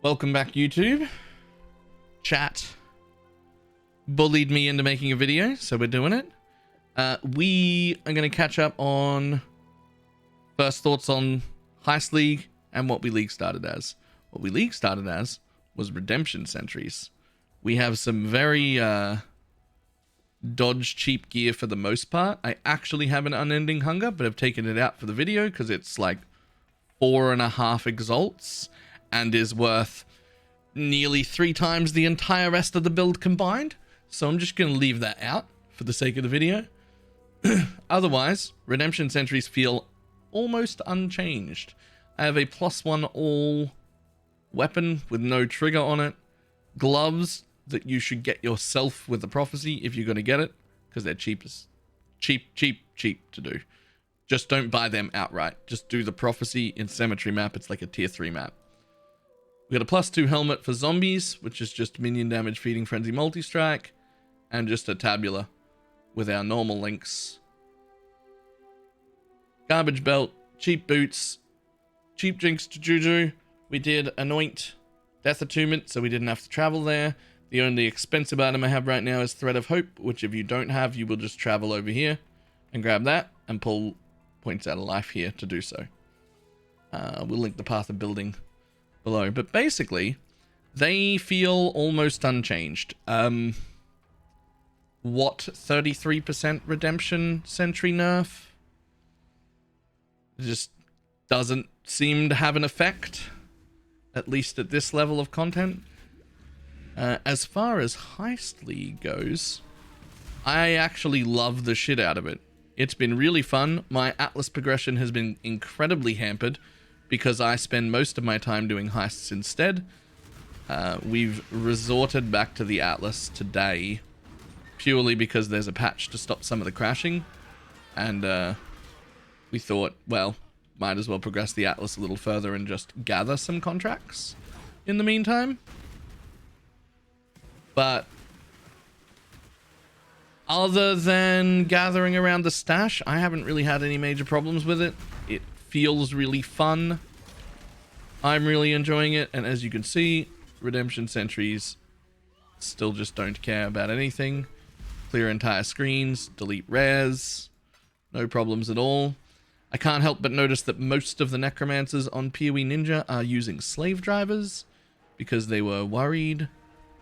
Welcome back, YouTube. Chat bullied me into making a video, so we're doing it. We are going to catch up on first thoughts on Heist League and what we League started as. What we League started as was Redemption Sentries. We have some very dodge cheap gear for the most part. I actually have an Unending Hunger, but I've taken it out for the video because it's like 4.5 exalts and is worth nearly 3 times the entire rest of the build combined. So I'm just going to leave that out for the sake of the video. Otherwise, Redemption Sentries feel almost unchanged. I have a +1 all weapon with no trigger on it. Gloves that you should get yourself with the prophecy if you're going to get it, because they're cheap to do. Just don't buy them outright. Just do the prophecy in Cemetery map. It's like a tier 3 map. We got a +2 helmet for zombies, which is just minion damage, feeding frenzy, multi-strike, and just a tabula with our normal links. Garbage belt, cheap boots, cheap jinx to juju. We did anoint Death Attunement, so we didn't have to travel there. The only expensive item I have right now is Thread of Hope, which if you don't have, you will just travel over here and grab that and pull points out of life here to do so. We'll link the path of building below, but basically they feel almost unchanged. What 33% redemption sentry nerf? It just doesn't seem to have an effect, at least at this level of content. As far as Heist League goes, I actually love the shit out of it. It's been really fun. My Atlas progression has been incredibly hampered because I spend most of my time doing heists instead. We've resorted back to the Atlas today purely because there's a patch to stop some of the crashing, and we thought, well, might as well progress the Atlas a little further and just gather some contracts in the meantime. But other than gathering around the stash, I haven't really had any major problems with it. It feels really fun. I'm really enjoying it, and as you can see, Redemption Sentries still just don't care about anything. Clear entire screens, delete rares, no problems at all. I can't help but notice that most of the necromancers on PoE Ninja are using slave drivers because they were worried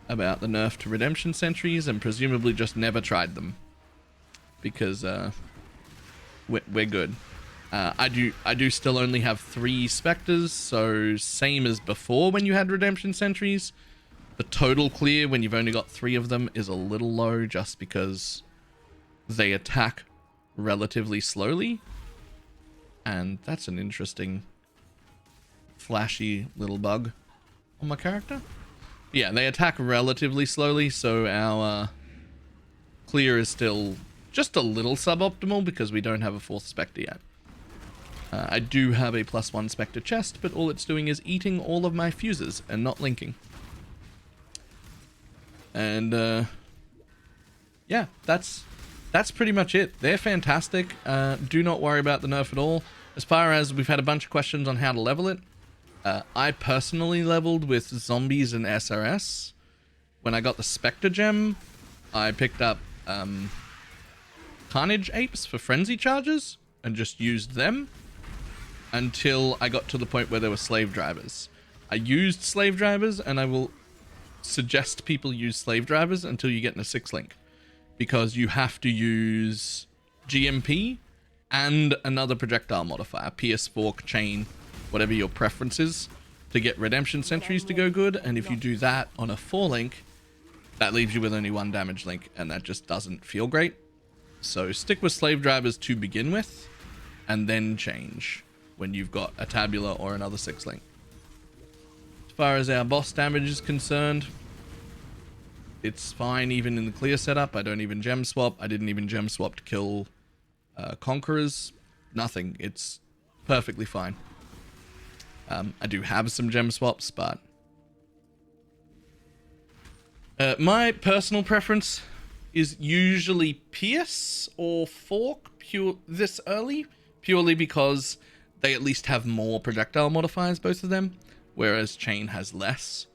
about the nerf to Redemption Sentries and presumably just never tried them because we're good. I do still only have 3 specters, so same as before when you had Redemption Sentries. The total clear when you've only got 3 of them is a little low just because they attack relatively slowly, and that's an interesting flashy little bug on my character. Yeah, they attack relatively slowly, so our clear is still just a little suboptimal because we don't have a 4th specter yet. I do have a +1 specter chest, but all it's doing is eating all of my fuses and not linking. And yeah, that's pretty much it. They're fantastic. Do not worry about the nerf at all. As far as we've had a bunch of questions on how to level it, I personally leveled with zombies and SRS. When I got the Spectre gem, I picked up Carnage Apes for frenzy charges and just used them until I got to the point where there were slave drivers. I used slave drivers, and I will suggest people use slave drivers until you get in a 6 link, because you have to use GMP and another projectile modifier, PS Fork, Chain, whatever your preference is, to get Redemption Sentries to go good. And if you do that on a 4 link, that leaves you with only 1 damage link, and that just doesn't feel great. So stick with slave drivers to begin with, and then change when you've got a tabula or another 6 link. As far as our boss damage is concerned, it's fine even in the clear setup. I don't even gem swap. I didn't even gem swap to kill Conquerors. Nothing. It's perfectly fine. I do have some gem swaps, but my personal preference is usually Pierce or Fork this early, purely because they at least have more projectile modifiers, both of them. whereas chain has less.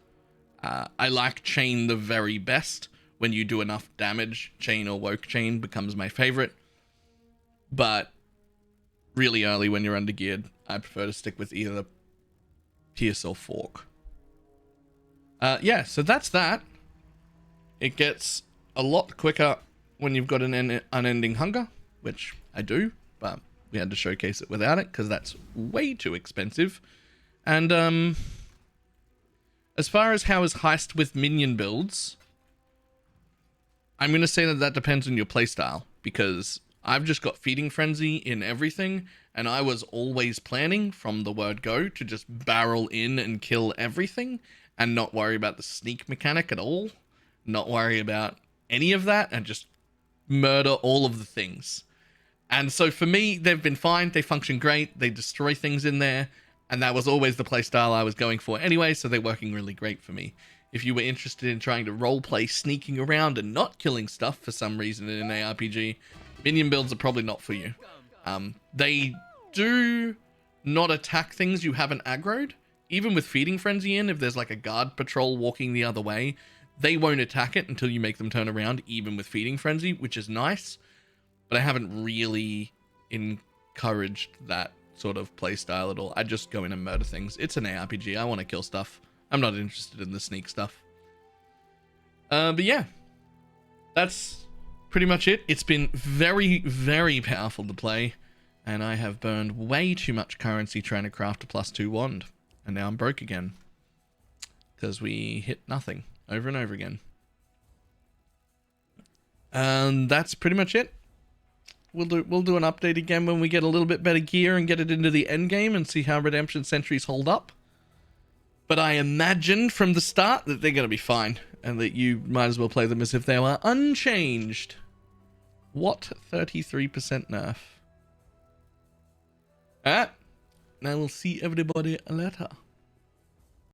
I like chain the very best. When you do enough damage, chain or woke chain becomes my favorite. But really early when you're undergeared, I prefer to stick with either pierce or fork. Yeah, so that's that. It gets a lot quicker when you've got an unending hunger, which I do, but we had to showcase it without it because that's way too expensive. And as far as how is Heist with minion builds, I'm going to say that that depends on your playstyle, because I've just got Feeding Frenzy in everything, and I was always planning from the word go to just barrel in and kill everything and not worry about the sneak mechanic at all, not worry about any of that, and just murder all of the things. And so for me, they've been fine. They function great. They destroy things in there, and that was always the playstyle I was going for anyway, so they're working really great for me. If you were interested in trying to roleplay sneaking around and not killing stuff for some reason in an ARPG, minion builds are probably not for you. They do not attack things you haven't aggroed. Even with Feeding Frenzy in, if there's like a guard patrol walking the other way, they won't attack it until you make them turn around, even with Feeding Frenzy, which is nice. But I haven't really encouraged that sort of playstyle at all. I just go in and murder things. It's an ARPG. I want to kill stuff. I'm not interested in the sneak stuff. But yeah, that's pretty much it. It's been very, very powerful to play, and I have burned way too much currency trying to craft a +2 wand, and now I'm broke again because we hit nothing over and over again. And that's pretty much it. We'll do an update again when we get a little bit better gear and get it into the end game and see how Redemption Sentries hold up. But I imagined from the start that they're going to be fine, and that you might as well play them as if they were unchanged. What 33% nerf? Alright, now we'll see everybody later.